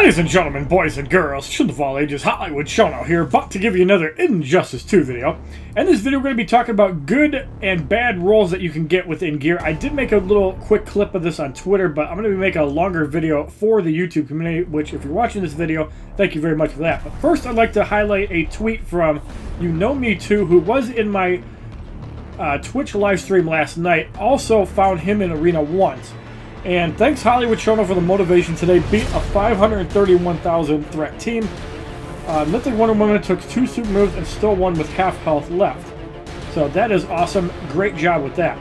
Ladies and gentlemen, boys and girls, children of all ages, HollywoodShono here, about to give you another Injustice 2 video. In this video, we're going to be talking about good and bad rolls that you can get within gear. I did make a little quick clip of this on Twitter, but I'm going to be making a longer video for the YouTube community, which, if you're watching this video, thank you very much for that. But first, I'd like to highlight a tweet from You Know Me Too, who was in my Twitch live stream last night. Also found him in Arena once. And thanks HollywoodShono for the motivation today. Beat a 531,000 threat team. Mythic Wonderwoman took 2 super moves and still won with half health left. So that is awesome. Great job with that.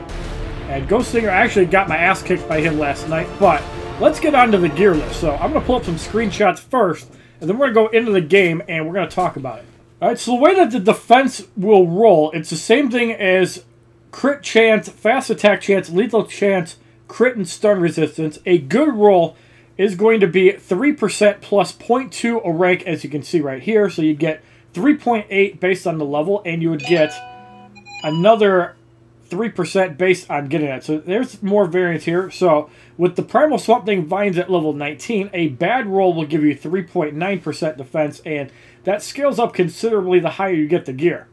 And Ghost Singer, I actually got my ass kicked by him last night. But let's get on to the gear list. So I'm going to pull up some screenshots first. And then we're going to go into the game and we're going to talk about it. Alright, so the way that the defense will roll, it's the same thing as crit chance, fast attack chance, lethal chance, crit and stun resistance. A good roll is going to be 3% plus 0.2 a rank, as you can see right here. So you get 3.8 based on the level, and you would get another 3% based on getting it. So there's more variance here. So with the Primal Swamp Thing Vines at level 19, a bad roll will give you 3.9% defense, and that scales up considerably the higher you get the gear.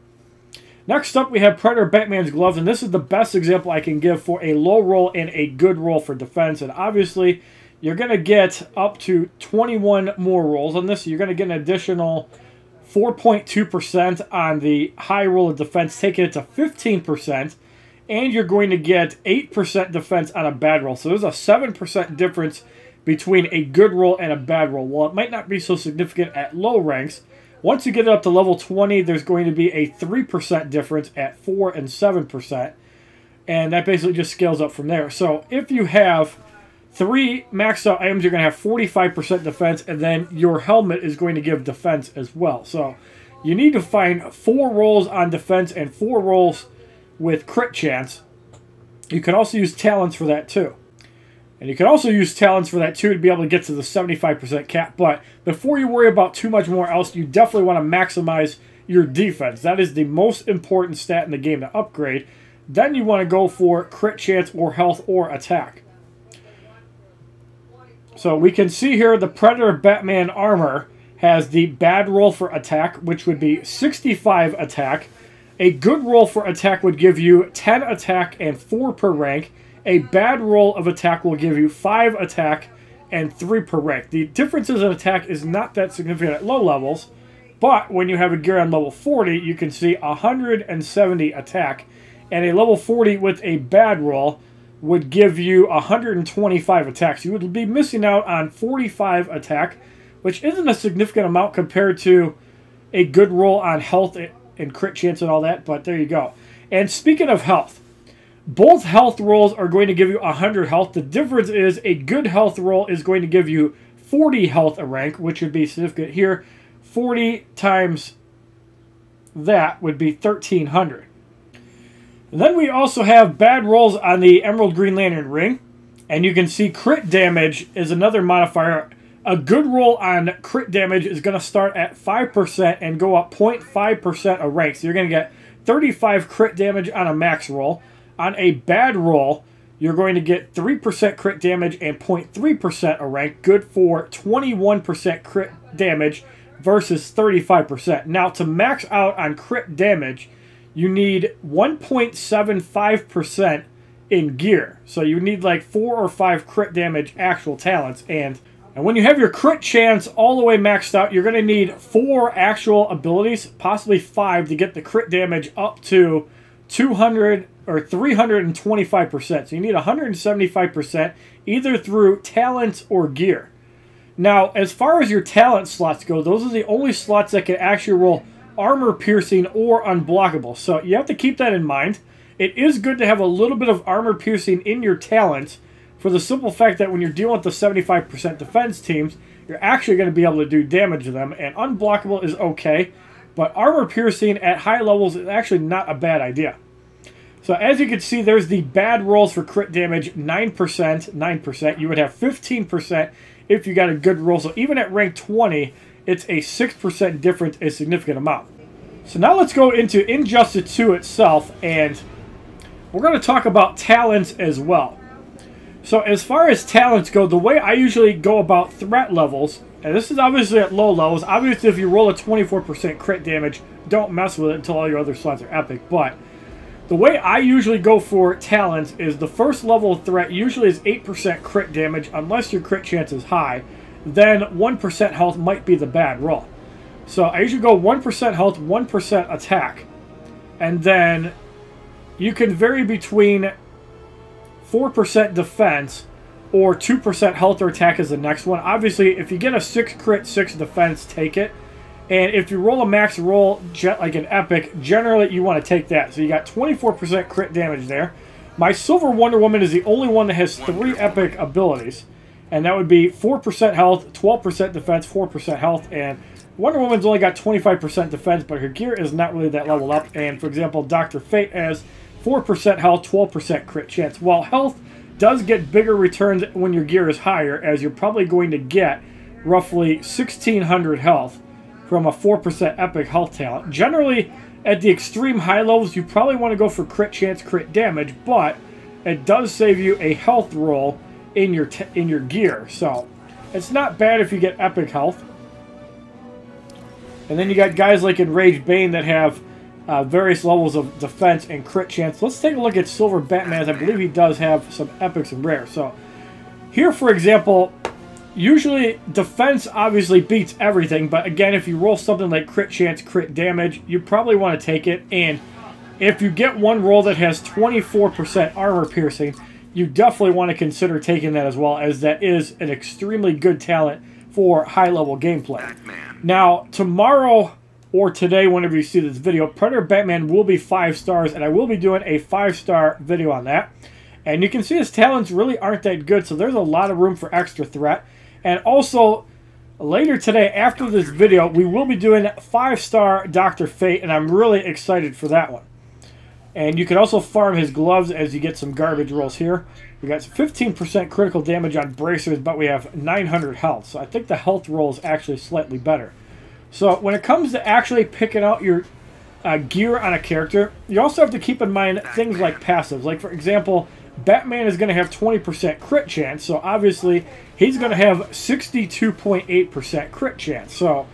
Next up, we have Predator Batman's Gloves, and this is the best example I can give for a low roll and a good roll for defense. And obviously, you're going to get up to 21 more rolls on this. So you're going to get an additional 4.2% on the high roll of defense, taking it to 15%. And you're going to get 8% defense on a bad roll. So there's a 7% difference between a good roll and a bad roll. While it might not be so significant at low ranks, once you get it up to level 20, there's going to be a 3% difference at 4 and 7%. And that basically just scales up from there. So if you have 3 maxed out items, you're going to have 45% defense, and then your helmet is going to give defense as well. So you need to find 4 rolls on defense and 4 rolls with crit chance. You can also use talents for that too. And you can also use talents for that too to be able to get to the 75% cap. But before you worry about too much more else, you definitely want to maximize your defense. That is the most important stat in the game to upgrade. Then you want to go for crit chance or health or attack. So we can see here the Predator Batman armor has the bad roll for attack, which would be 65 attack. A good roll for attack would give you 10 attack and 4 per rank. A bad roll of attack will give you 5 attack and 3 per rank. The differences in attack is not that significant at low levels, but when you have a gear on level 40, you can see 170 attack, and a level 40 with a bad roll would give you 125 attacks. You would be missing out on 45 attack, which isn't a significant amount compared to a good roll on health and crit chance and all that, but there you go. And speaking of health, both health rolls are going to give you 100 health. The difference is a good health roll is going to give you 40 health a rank, which would be significant here. 40 times that would be 1,300. And then we also have bad rolls on the Emerald Green Lantern ring. And you can see crit damage is another modifier. A good roll on crit damage is going to start at 5% and go up 0.5% a rank. So you're going to get 35 crit damage on a max roll. On a bad roll, you're going to get 3% crit damage and 0.3% a rank, good for 21% crit damage versus 35%. Now, to max out on crit damage, you need 1.75% in gear. So you need like 4 or 5 crit damage actual talents. And when you have your crit chance all the way maxed out, you're going to need 4 actual abilities, possibly 5, to get the crit damage up to 200 or 325%. So you need 175% either through talents or gear. Now, as far as your talent slots go, those are the only slots that can actually roll armor piercing or unblockable. So you have to keep that in mind. It is good to have a little bit of armor piercing in your talents for the simple fact that when you're dealing with the 75% defense teams, you're actually going to be able to do damage to them. And unblockable is okay, but armor piercing at high levels is actually not a bad idea. So as you can see, there's the bad rolls for crit damage, 9%. You would have 15% if you got a good roll. So even at rank 20, it's a 6% difference, a significant amount. So now let's go into Injustice 2 itself, and we're going to talk about talents as well. So as far as talents go, the way I usually go about threat levels, And this is obviously at low levels. Obviously, if you roll a 24% crit damage, don't mess with it until all your other slots are epic. But the way I usually go for talents is the first level of threat usually is 8% crit damage unless your crit chance is high. Then 1% health might be the bad roll. So I usually go 1% health, 1% attack. And then you can vary between 4% defense or 2% health or attack is the next one. Obviously, if you get a 6 crit, 6 defense, take it. And if you roll a max roll, like an epic, generally you want to take that. So you got 24% crit damage there. My Silver Wonder Woman is the only one that has 3 epic abilities. And that would be 4% health, 12% defense, 4% health. And Wonder Woman's only got 25% defense, but her gear is not really that leveled up. And for example, Dr. Fate has 4% health, 12% crit chance. While health does get bigger returns when your gear is higher, as you're probably going to get roughly 1,600 health from a 4% epic health talent. Generally, at the extreme high levels, you probably want to go for crit chance, crit damage, but it does save you a health roll in your gear. So it's not bad if you get epic health. And then you got guys like Enraged Bane that have various levels of defense and crit chance. Let's take a look at Silver Batman, as I believe he does have some epics and rares. So here, for example, usually defense obviously beats everything, but again, if you roll something like crit chance, crit damage, you probably want to take it. And if you get one roll that has 24% armor piercing, you definitely want to consider taking that as well, as that is an extremely good talent for high-level gameplay. Now, tomorrow or today, whenever you see this video, Predator Batman will be 5 stars, and I will be doing a 5-star video on that. And you can see his talents really aren't that good, so there's a lot of room for extra threat. And also, later today, after this video, we will be doing 5-star Dr. Fate, and I'm really excited for that one. And you can also farm his gloves as you get some garbage rolls here. We got 15% critical damage on bracers, but we have 900 health. So I think the health roll is actually slightly better. So when it comes to actually picking out your gear on a character, you also have to keep in mind things like passives. Like, for example, Batman is going to have 20% crit chance, so obviously he's going to have 62.8% crit chance. So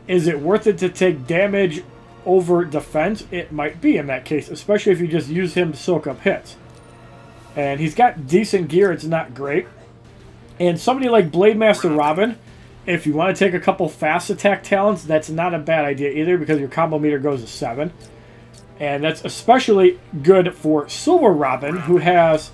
is it worth it to take damage over defense? It might be in that case, especially if you just use him to soak up hits. And he's got decent gear, it's not great. And somebody like Blade Master Robin, if you want to take a couple fast attack talents, that's not a bad idea either, because your combo meter goes to 7. And that's especially good for Silver Robin, who has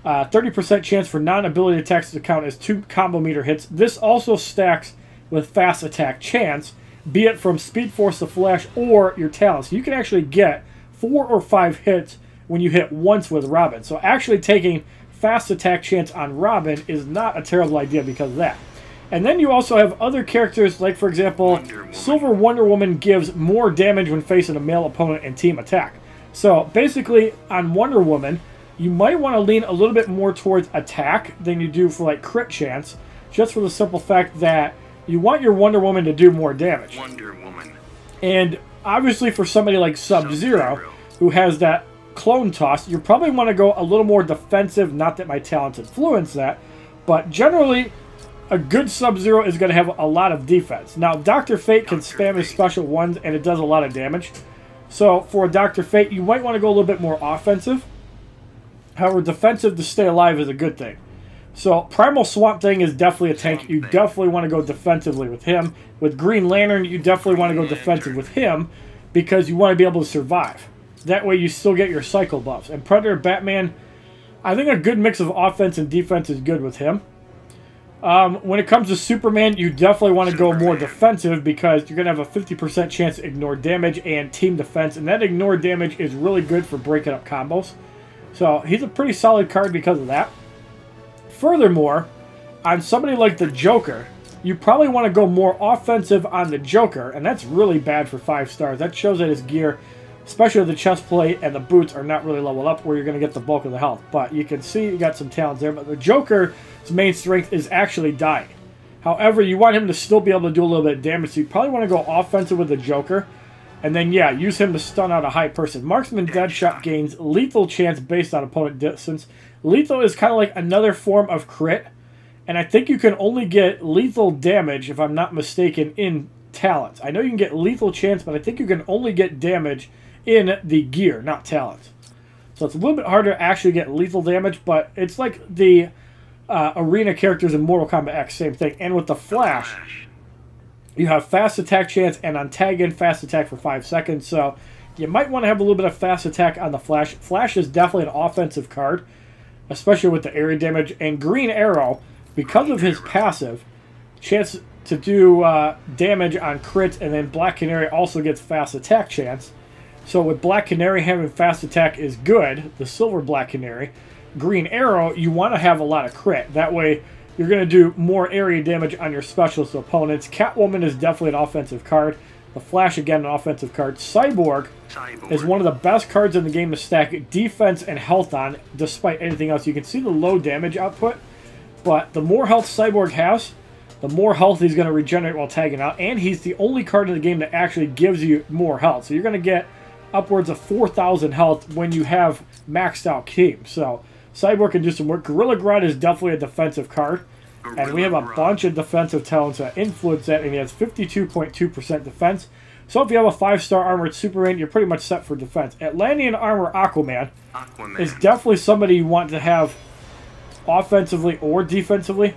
30% chance for non-ability attacks to count as 2 combo meter hits. This also stacks with fast attack chance, be it from Speed Force to Flash or your talents. You can actually get 4 or 5 hits when you hit once with Robin. So actually taking fast attack chance on Robin is not a terrible idea because of that. And then you also have other characters, like, for example, Silver Wonder Woman gives more damage when facing a male opponent in team attack. So basically, on Wonder Woman, you might want to lean a little bit more towards attack than you do for, like, crit chance, just for the simple fact that you want your Wonder Woman to do more damage. Wonder Woman. And obviously for somebody like Sub-Zero, who has that clone toss, you probably want to go a little more defensive. Not that my talents influence that, but generally a good Sub-Zero is going to have a lot of defense. Now, Dr. Fate can spam his special ones, and it does a lot of damage. So for Dr. Fate, you might want to go a little bit more offensive. However, defensive to stay alive is a good thing. So Primal Swamp Thing is definitely a tank. You definitely want to go defensively with him. With Green Lantern, you definitely want to go defensive with him because you want to be able to survive. That way you still get your cycle buffs. And Predator Batman, I think a good mix of offense and defense is good with him. When it comes to Superman, you definitely want to go more defensive because you're going to have a 50% chance to ignore damage and team defense. And that ignore damage is really good for breaking up combos. So he's a pretty solid card because of that. Furthermore, on somebody like the Joker, you probably want to go more offensive on the Joker. And that's really bad for 5 stars. That shows that his gear, especially the chest plate and the boots, are not really leveled up where you're going to get the bulk of the health. But you can see you got some talents there. But the Joker's main strength is actually dying. However, you want him to still be able to do a little bit of damage. So you probably want to go offensive with the Joker. And then, yeah, use him to stun out a high person. Marksman Deadshot gains lethal chance based on opponent distance. Lethal is kind of like another form of crit. And I think you can only get lethal damage, if I'm not mistaken, in talents. I know you can get lethal chance, but I think you can only get damage in the gear, not talents. So it's a little bit harder to actually get lethal damage, but it's like the arena characters in Mortal Kombat X, same thing. And with the Flash, you have fast attack chance, and on tag in, fast attack for 5 seconds. So you might want to have a little bit of fast attack on the Flash. Flash is definitely an offensive card, especially with the area damage. And Green Arrow, because of his passive, chance to do damage on crits, and then Black Canary also gets fast attack chance. So with Black Canary having fast attack is good, the Silver Black Canary. Green Arrow, you want to have a lot of crit. That way, you're going to do more area damage on your specialist opponents. Catwoman is definitely an offensive card. The Flash, again, an offensive card. Cyborg is one of the best cards in the game to stack defense and health on, despite anything else. You can see the low damage output, but the more health Cyborg has, the more health he's going to regenerate while tagging out, and he's the only card in the game that actually gives you more health. So you're going to get upwards of 4,000 health when you have maxed out teams. So Cyborg can do some work. Gorilla Grodd is definitely a defensive card, and we have a bunch of defensive talents that influence that, and he has 52.2% defense. So if you have a 5-star armored Superman, you're pretty much set for defense. Atlantean armor Aquaman is definitely somebody you want to have offensively or defensively.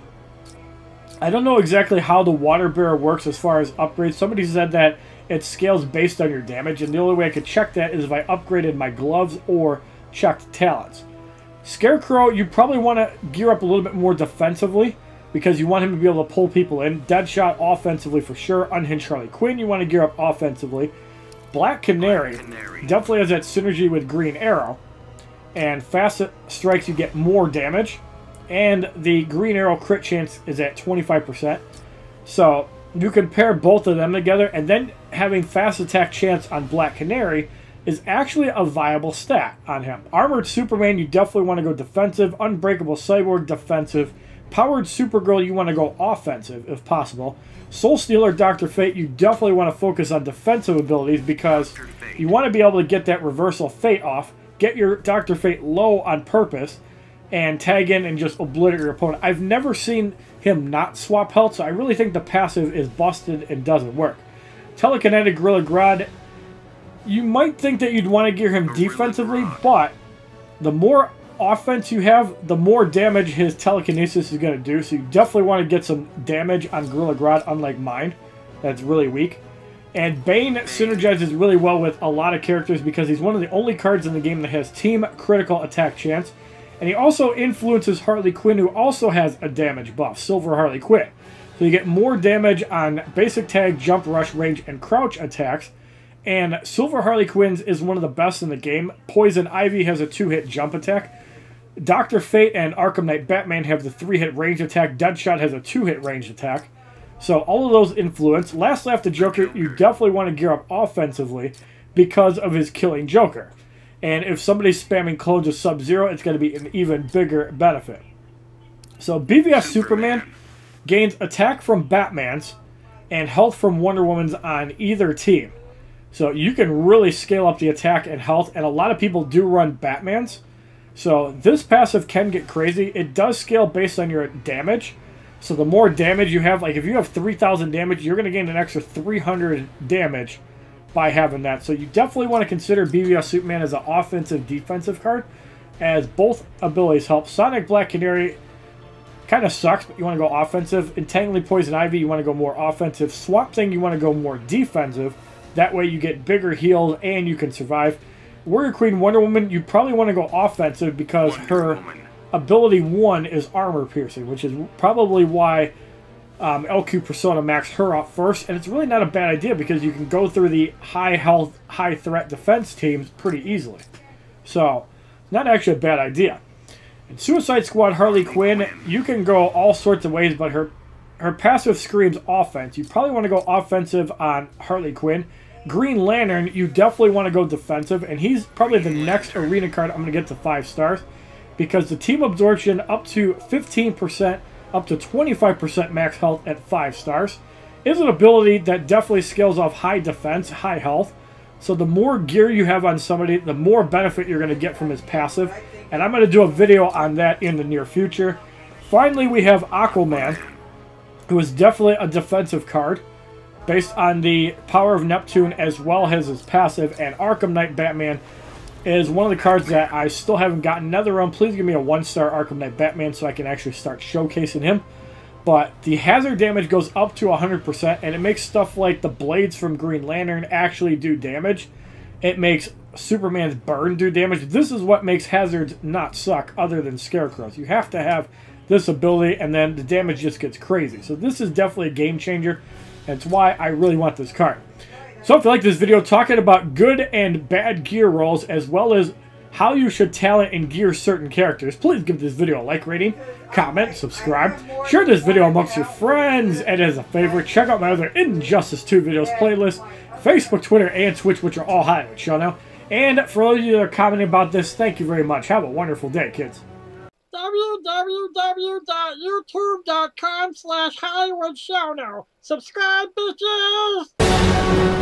I don't know exactly how the water bearer works as far as upgrades. Somebody said that it scales based on your damage, and the only way I could check that is if I upgraded my gloves or checked talents. Scarecrow, you probably want to gear up a little bit more defensively because you want him to be able to pull people in. Deadshot offensively for sure. Unhinged Harley Quinn, you want to gear up offensively. Black Canary definitely has that synergy with Green Arrow. And fast strikes, you get more damage. And the Green Arrow crit chance is at 25%. So you can pair both of them together, and then having fast attack chance on Black Canary is actually a viable stat on him. Armored Superman, you definitely want to go defensive. Unbreakable Cyborg, defensive. Powered Supergirl, you want to go offensive if possible. Soul Stealer, Dr. Fate, you definitely want to focus on defensive abilities because you want to be able to get that reversal fate off, get your Dr. Fate low on purpose, and tag in and just obliterate your opponent. I've never seen him not swap health, so I really think the passive is busted and doesn't work. Telekinetic Gorilla Grodd, you might think that you'd want to gear him defensively, but the more offense you have, the more damage his telekinesis is going to do, so you definitely want to get some damage on Gorilla Grodd, unlike mine. That's really weak. And Bane synergizes really well with a lot of characters because he's one of the only cards in the game that has team critical attack chance. And he also influences Harley Quinn, who also has a damage buff, Silver Harley Quinn. So you get more damage on basic tag, jump, rush, range, and crouch attacks. And Silver Harley Quinn is one of the best in the game. Poison Ivy has a 2-hit jump attack. Dr. Fate and Arkham Knight Batman have the 3-hit range attack. Deadshot has a 2-hit range attack. So all of those influence. Last Laugh the Joker, you definitely want to gear up offensively because of his killing Joker. And if somebody's spamming clones of Sub-Zero, it's going to be an even bigger benefit. So BVS Superman gains attack from Batman's and health from Wonder Woman's on either team. So you can really scale up the attack and health, and a lot of people do run Batman's. So this passive can get crazy. It does scale based on your damage. So the more damage you have, like if you have 3,000 damage, you're going to gain an extra 300 damage by having that. So you definitely want to consider BVS Superman as an offensive defensive card, as both abilities help. Sonic Black Canary kind of sucks, but you want to go offensive. Entangling Poison Ivy, you want to go more offensive. Swamp Thing, you want to go more defensive. That way you get bigger heals and you can survive. Warrior Queen Wonder Woman, you probably want to go offensive because her ability 1 is armor piercing, which is probably why LQ Persona maxed her out first. And it's really not a bad idea because you can go through the high health, high threat defense teams pretty easily. So, not actually a bad idea. In Suicide Squad Harley Quinn, you can go all sorts of ways, but her passive screams offense. You probably want to go offensive on Harley Quinn. Green Lantern, you definitely want to go defensive, and he's probably the next arena card I'm going to get to 5 stars because the team absorption up to 15%, up to 25% max health at 5 stars is an ability that definitely scales off high defense, high health. So the more gear you have on somebody, the more benefit you're going to get from his passive, and I'm going to do a video on that in the near future. Finally, we have Aquaman, who is definitely a defensive card, based on the power of Neptune as well as his passive. And Arkham Knight Batman is one of the cards that I still haven't gotten. Another run, please give me a 1-star Arkham Knight Batman so I can actually start showcasing him. But the hazard damage goes up to 100%, and it makes stuff like the blades from Green Lantern actually do damage. It makes Superman's burn do damage. This is what makes hazards not suck other than Scarecrows. You have to have this ability, and then the damage just gets crazy. So this is definitely a game changer. That's why I really want this card. So if you like this video talking about good and bad gear rolls, as well as how you should talent and gear certain characters, please give this video a like rating, comment, subscribe, share this video amongst your friends, and as a favor, check out my other Injustice 2 videos playlist, Facebook, Twitter, and Twitch, which are all HollywoodShono. And for those of you that are commenting about this, thank you very much. Have a wonderful day, kids. www.youtube.com/HollywoodShono. Subscribe, bitches!